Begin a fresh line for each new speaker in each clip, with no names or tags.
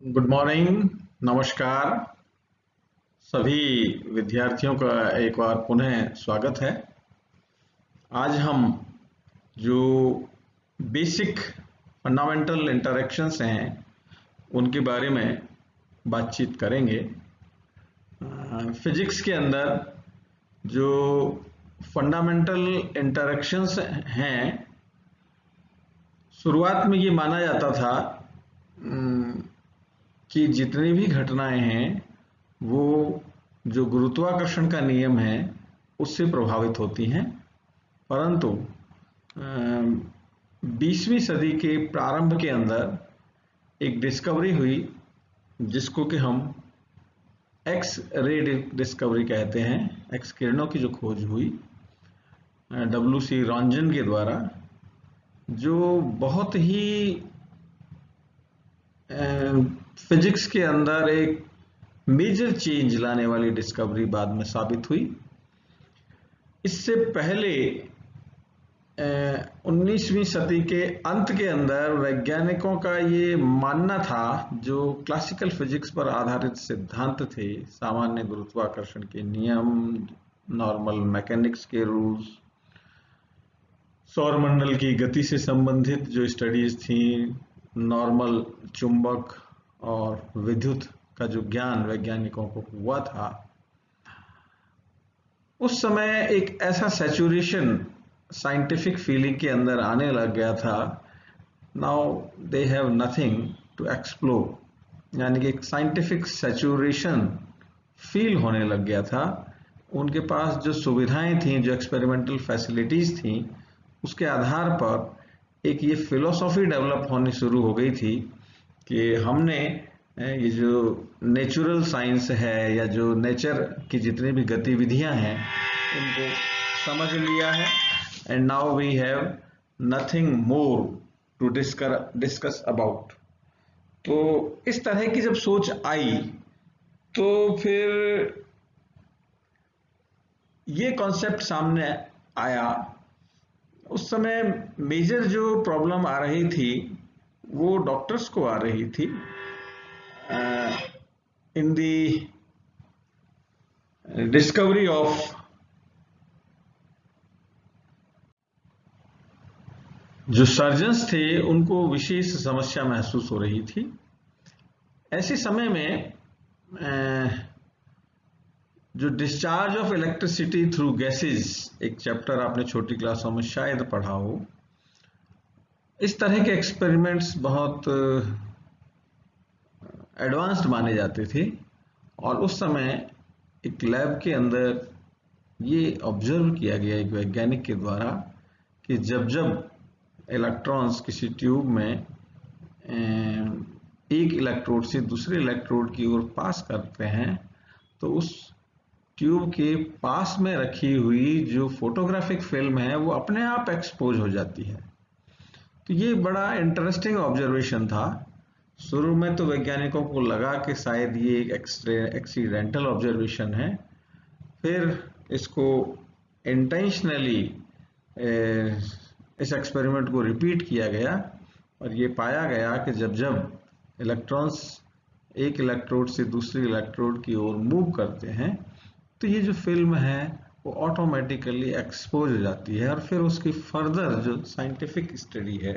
Good morning. नमस्कार। सभी विद्यार्थियों का एक बार पुनः स्वागत है। आज हम जो बेसिक फंडामेंटल इंटरेक्शंस हैं उनके बारे में बातचीत करेंगे। फिजिक्स के अंदर जो फंडामेंटल इंटरेक्शंस हैं, शुरुआत में ये माना जाता था कि जितनी भी घटनाएं हैं वो जो गुरुत्वाकर्षण का नियम है उससे प्रभावित होती हैं। परंतु 20वीं सदी के प्रारंभ के अंदर एक डिस्कवरी हुई जिसको कि हम एक्स रे डिस्कवरी कहते हैं। एक्स किरणों की जो खोज हुई WC रॉन्जन के द्वारा, जो बहुत ही फिजिक्स के अंदर एक मेजर चेंज लाने वाली डिस्कवरी बाद में साबित हुई। इससे पहले 19वीं सदी के अंत के अंदर वैज्ञानिकों का ये मानना था, जो क्लासिकल फिजिक्स पर आधारित सिद्धांत थे, सामान्य गुरुत्वाकर्षण के नियम, नॉर्मल मैकेनिक्स के रूल्स, सौरमंडल की गति से संबंधित जो स्टडीज थी, नॉर्मल चुंबक और विद्युत का जो ज्ञान वैज्ञानिकों को हुआ था, उस समय एक ऐसा सैचुरेशन साइंटिफिक फीलिंग के अंदर आने लग गया था। Now they have nothing to explore, यानी कि एक साइंटिफिक सैचुरेशन फील होने लग गया था। उनके पास जो सुविधाएं थी, जो एक्सपेरिमेंटल फैसिलिटीज थी, उसके आधार पर एक ये फिलोसॉफी डेवलप होनी शुरू हो गई थी कि हमने ये जो नेचुरल साइंस है या जो नेचर की जितनी भी गतिविधियां हैं उनको समझ लिया है, and now we have nothing more to discuss about. तो इस तरह की जब सोच आई तो फिर ये कॉन्सेप्ट सामने आया। उस समय मेजर जो प्रॉब्लम आ रही थी वो डॉक्टर्स को आ रही थी इन दी डिस्कवरी ऑफ जो सर्जन्स थे, उनको विशेष समस्या महसूस हो रही थी। ऐसे समय में जो discharge of electricity through gases, एक चैप्टर आपने छोटी क्लासों में शायद पढ़ा हो, इस तरह के एक्सपेरिमेंट्स बहुत एडवांस्ड माने जाते थे। और उस समय एक लैब के अंदर ये ऑब्जर्व किया गया एक वैज्ञानिक के द्वारा कि जब जब इलेक्ट्रॉन्स किसी ट्यूब में एक इलेक्ट्रोड से दूसरे इलेक्ट्रोड की ओर पास करते हैं तो उस ट्यूब के पास में रखी हुई जो फोटोग्राफिक फिल्म है वो अपने आप एक्सपोज हो जाती है। तो ये बड़ा इंटरेस्टिंग ऑब्जर्वेशन था। शुरू में तो वैज्ञानिकों को लगा कि शायद ये एक एक्सीडेंटल ऑब्जर्वेशन है। फिर इसको इंटेंशनली इस एक्सपेरिमेंट को रिपीट किया गया और ये पाया गया कि जब जब इलेक्ट्रॉन्स एक इलेक्ट्रोड से दूसरी इलेक्ट्रोड की ओर मूव करते हैं तो ये जो फिल्म है वो ऑटोमेटिकली एक्सपोज हो जाती है। और फिर उसकी फर्दर जो साइंटिफिक स्टडी है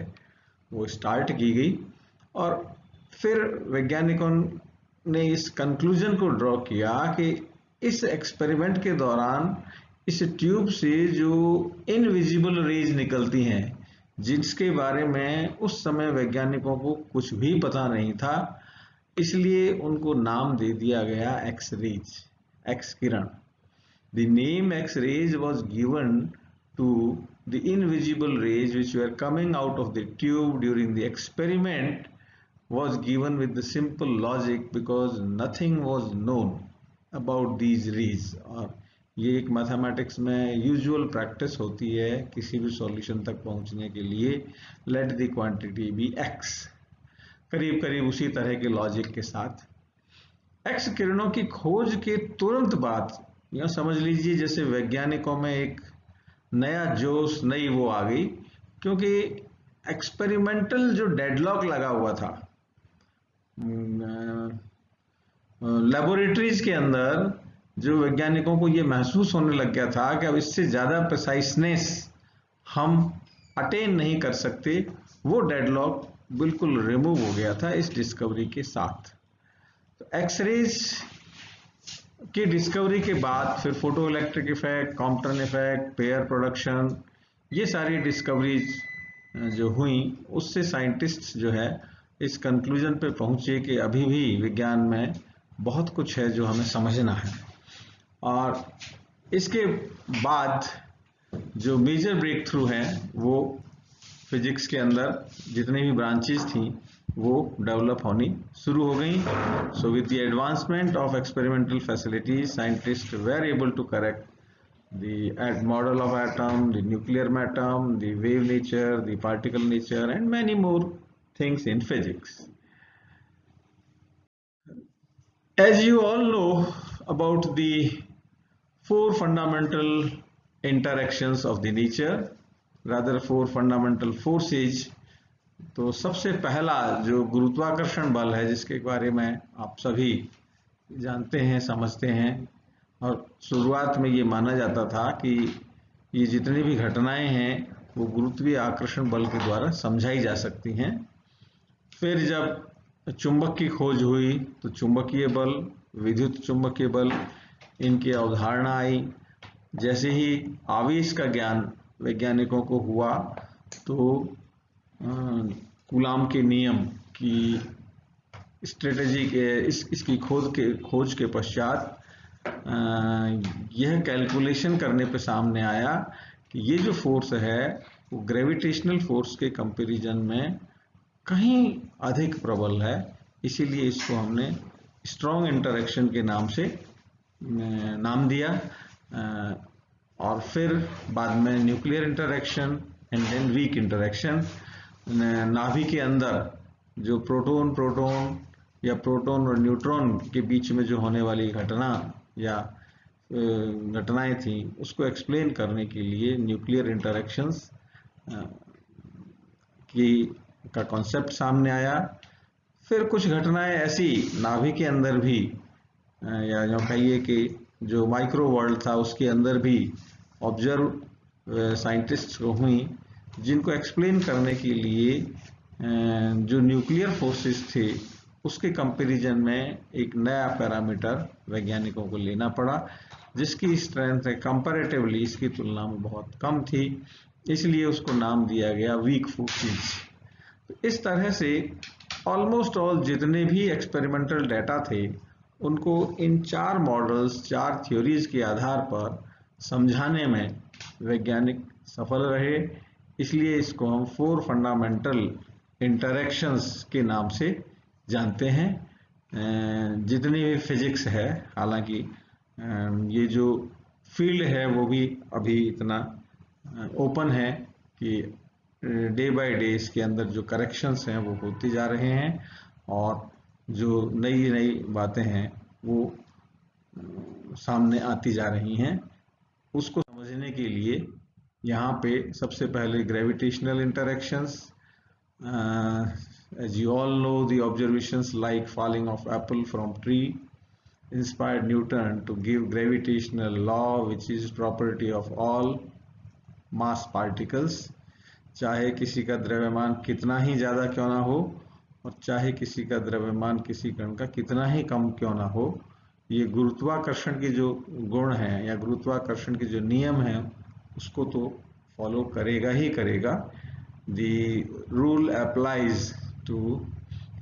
वो स्टार्ट की गई और फिर वैज्ञानिकों ने इस कंक्लूजन को ड्रॉ किया कि इस एक्सपेरिमेंट के दौरान इस ट्यूब से जो इनविजिबल रेज निकलती हैं, जिसके बारे में उस समय वैज्ञानिकों को कुछ भी पता नहीं था, इसलिए उनको नाम दे दिया गया एक्स रेज, एक्स किरण। The name X-rays was given to the invisible rays which were coming out of the tube during the experiment was given with the simple logic because nothing was known about these rays। और ये एक mathematics में usual practice होती है किसी भी solution तक पहुंचने के लिए, let the quantity be x। करीब करीब उसी तरह के लॉजिक के साथ एक्स किरणों की खोज के तुरंत बाद यह समझ लीजिए जैसे वैज्ञानिकों में एक नया जोश, नई वो आ गई, क्योंकि एक्सपेरिमेंटल जो डेडलॉक लगा हुआ था लेबोरेटरीज के अंदर जो वैज्ञानिकों को ये महसूस होने लग गया था कि अब इससे ज़्यादा प्रिसाइसनेस हम अटेन नहीं कर सकते, वो डेडलॉक बिल्कुल रिमूव हो गया था इस डिस्कवरी के साथ। तो एक्सरेज की डिस्कवरी के बाद फिर photo electric effect, Compton effect, pair production, ये सारी डिस्कवरीज जो हुई, उससे साइंटिस्ट जो है इस कंक्लूजन पे पहुंचे कि अभी भी विज्ञान में बहुत कुछ है जो हमें समझना है। और इसके बाद जो मेजर ब्रेक थ्रू हैं वो फिजिक्स के अंदर जितनी भी ब्रांचेस थी वो डेवलप होनी शुरू हो गई। So with the advancement of experimental facilities, scientist were able to correct the model of atom, the nuclear atom, the wave nature, the particle nature, and many more things in physics. As you all know about the four fundamental interactions of the nature, rather four fundamental forces, तो सबसे पहला जो गुरुत्वाकर्षण बल है, जिसके बारे में आप सभी जानते हैं, समझते हैं, और शुरुआत में ये माना जाता था कि ये जितनी भी घटनाएं हैं वो गुरुत्वीय आकर्षण बल के द्वारा समझाई जा सकती हैं। फिर जब चुंबक की खोज हुई तो चुंबकीय बल, विद्युत चुंबकीय बल, इनकी अवधारणा आई। जैसे ही आवेश का ज्ञान वैज्ञानिकों को हुआ तो कूलाम के नियम की स्ट्रेटेजी के इसकी खोज के पश्चात यह कैलकुलेशन करने पे सामने आया कि ये जो फोर्स है वो ग्रेविटेशनल फोर्स के कंपैरिजन में कहीं अधिक प्रबल है, इसीलिए इसको हमने स्ट्रॉन्ग इंटरेक्शन के नाम से नाम दिया। और फिर बाद में nuclear interaction and then weak interaction. नाभि के अंदर जो प्रोटॉन या प्रोटॉन और न्यूट्रॉन के बीच में जो होने वाली घटना या घटनाएं थी उसको एक्सप्लेन करने के लिए न्यूक्लियर इंटरेक्शंस का कॉन्सेप्ट सामने आया। फिर कुछ घटनाएं ऐसी नाभि के अंदर भी या जो कहिए कि जो माइक्रो वर्ल्ड था उसके अंदर भी ऑब्जर्व साइंटिस्ट को हुई, जिनको एक्सप्लेन करने के लिए जो न्यूक्लियर फोर्सेस थे उसके कंपैरिजन में एक नया पैरामीटर वैज्ञानिकों को लेना पड़ा, जिसकी स्ट्रेंथ कंपैरेटिवली इसकी तुलना में बहुत कम थी, इसलिए उसको नाम दिया गया वीक फोर्सेस। तो इस तरह से ऑलमोस्ट ऑल जितने भी एक्सपेरिमेंटल डाटा थे उनको इन चार मॉडल्स, चार थ्योरीज के आधार पर समझाने में वैज्ञानिक सफल रहे, इसलिए इसको हम फोर फंडामेंटल इंटरेक्शंस के नाम से जानते हैं। जितनी भी फिजिक्स है, हालांकि ये जो फील्ड है वो भी अभी इतना ओपन है कि डे बाय डे इसके अंदर जो करेक्शंस हैं वो होते जा रहे हैं और जो नई नई बातें हैं वो सामने आती जा रही हैं। उसको समझने के लिए यहाँ पे सबसे पहले gravitational interactions, as you all know, the observations like falling of apple from tree inspired Newton to give gravitational law, which is property of all mass particles। चाहे किसी का द्रव्यमान कितना ही ज़्यादा क्यों ना हो और चाहे किसी का द्रव्यमान किसी कण का कितना ही कम क्यों ना हो, ये गुरुत्वाकर्षण के जो गुण हैं या गुरुत्वाकर्षण के जो नियम हैं उसको तो फॉलो करेगा ही करेगा। The rule applies to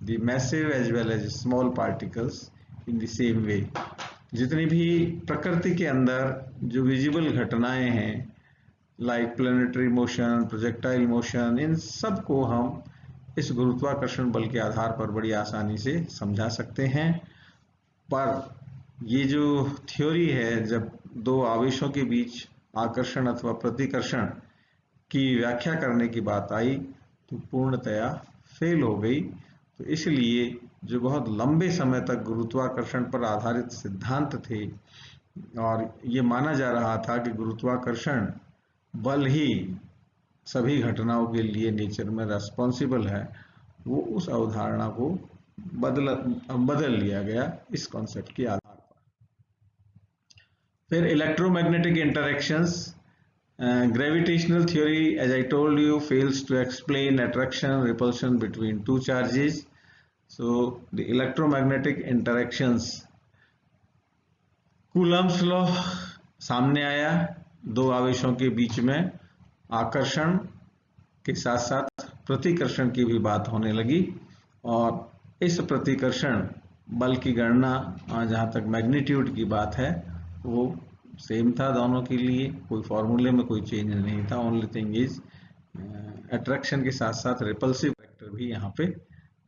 the massive as well as small particles in the same way। जितनी भी प्रकृति के अंदर जो विजिबल घटनाएं हैं like planetary motion, projectile motion, इन सब को हम इस गुरुत्वाकर्षण बल के आधार पर बड़ी आसानी से समझा सकते हैं। पर ये जो थ्योरी है, जब दो आवेशों के बीच आकर्षण अथवा प्रतिकर्षण की व्याख्या करने की बात आई तो पूर्णतया फेल हो गई। तो इसलिए जो बहुत लंबे समय तक गुरुत्वाकर्षण पर आधारित सिद्धांत थे और ये माना जा रहा था कि गुरुत्वाकर्षण बल ही सभी घटनाओं के लिए नेचर में रेस्पॉन्सिबल है, वो उस अवधारणा को बदल लिया गया इस कॉन्सेप्ट के आधार पर। फिर electromagnetic interactions, gravitational theory, as I told you, fails to explain attraction repulsion between two charges. So the electromagnetic interactions, Coulomb's law सामने आया, दो आवेशों के बीच में आकर्षण के साथ साथ प्रतिकर्षण की भी बात होने लगी, और इस प्रतिकर्षण बल की गणना जहाँ तक मैग्नीट्यूड की बात है वो सेम था दोनों के लिए, कोई फॉर्मूले में कोई चेंज नहीं था। ओनली थिंग इज अट्रैक्शन के साथ साथ रिपल्सिव फैक्टर भी यहाँ पे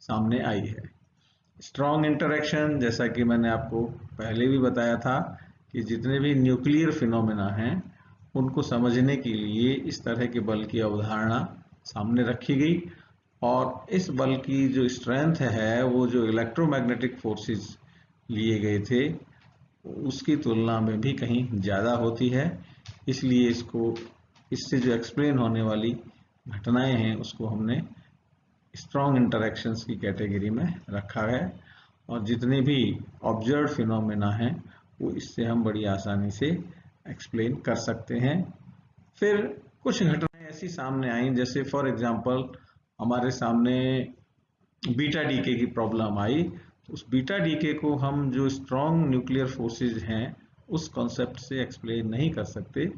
सामने आई है। स्ट्रॉन्ग इंटरेक्शन, जैसा कि मैंने आपको पहले भी बताया था कि जितने भी न्यूक्लियर फिनोमेना हैं उनको समझने के लिए इस तरह के बल की अवधारणा सामने रखी गई, और इस बल की जो स्ट्रेंथ है वो जो इलेक्ट्रोमैग्नेटिक फोर्सेस लिए गए थे उसकी तुलना में भी कहीं ज़्यादा होती है। इसलिए इससे जो एक्सप्लेन होने वाली घटनाएं हैं उसको हमने स्ट्रॉन्ग इंटरेक्शंस की कैटेगरी में रखा है, और जितने भी ऑब्जर्व फिनोमेना हैं वो इससे हम बड़ी आसानी से एक्सप्लेन कर सकते हैं। फिर कुछ घटनाएं ऐसी सामने आई, जैसे फॉर एग्जांपल हमारे सामने बीटा डीके की प्रॉब्लम आई, तो उस बीटा डीके को हम जो स्ट्रॉन्ग न्यूक्लियर फोर्सेज हैं उस कॉन्सेप्ट से एक्सप्लेन नहीं कर सकते।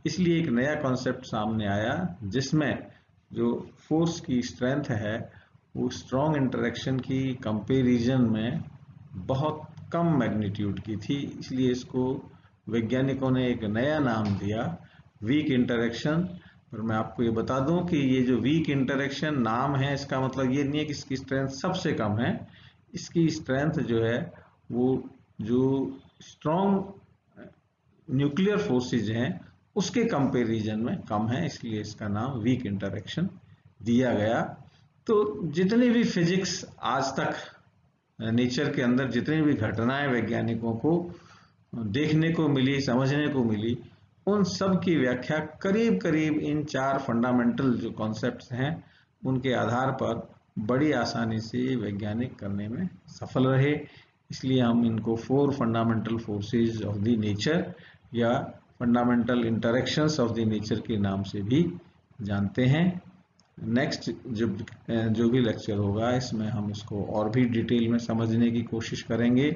इसलिए एक नया कॉन्सेप्ट सामने आया जिसमें जो फोर्स की स्ट्रेंथ है वो स्ट्रॉन्ग इंटरेक्शन की कंपैरिजन में बहुत कम मैग्नीट्यूड की थी, इसलिए इसको वैज्ञानिकों ने एक नया नाम दिया, वीक इंटरेक्शन। पर मैं आपको ये बता दूं कि ये जो वीक इंटरेक्शन नाम है इसका मतलब ये नहीं है कि इसकी स्ट्रेंथ सबसे कम है। इसकी स्ट्रेंथ जो है वो जो स्ट्रॉन्ग न्यूक्लियर फोर्सेज हैं उसके कंपैरिजन में कम है, इसलिए इसका नाम वीक इंटरेक्शन दिया गया। तो जितनी भी फिजिक्स आज तक नेचर के अंदर जितनी भी घटनाएं वैज्ञानिकों को देखने को मिली, समझने को मिली, उन सब की व्याख्या करीब करीब इन चार फंडामेंटल जो कॉन्सेप्ट्स हैं उनके आधार पर बड़ी आसानी से वैज्ञानिक करने में सफल रहे। इसलिए हम इनको 4 fundamental forces of the nature या fundamental interactions of the nature के नाम से भी जानते हैं। नेक्स्ट जो भी लेक्चर होगा इसमें हम इसको और भी डिटेल में समझने की कोशिश करेंगे।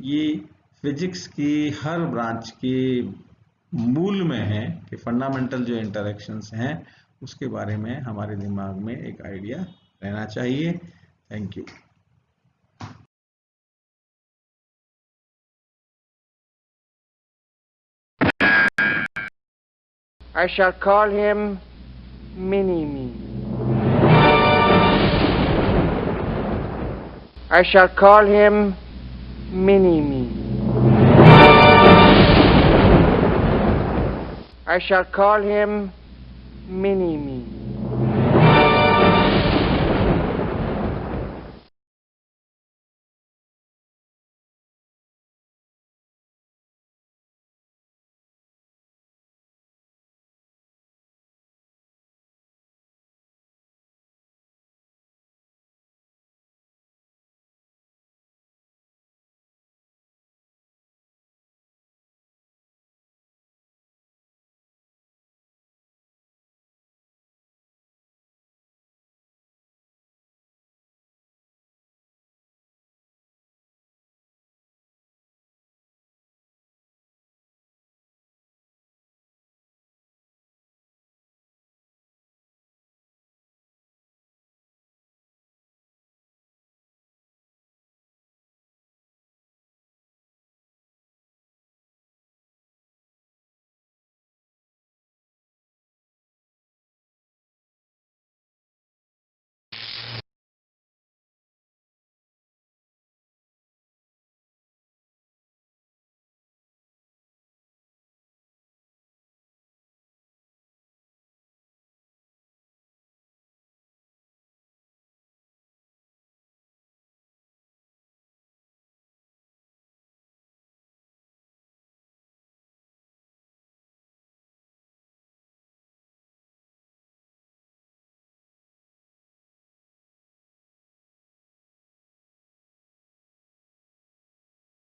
ये फिजिक्स की हर ब्रांच के मूल में है कि फंडामेंटल जो इंटरेक्शंस हैं उसके बारे में हमारे दिमाग में एक आइडिया रहना चाहिए। Thank you.
I shall call him Mini-Me. I shall call him Mini-Me. I shall call him Mini-Me.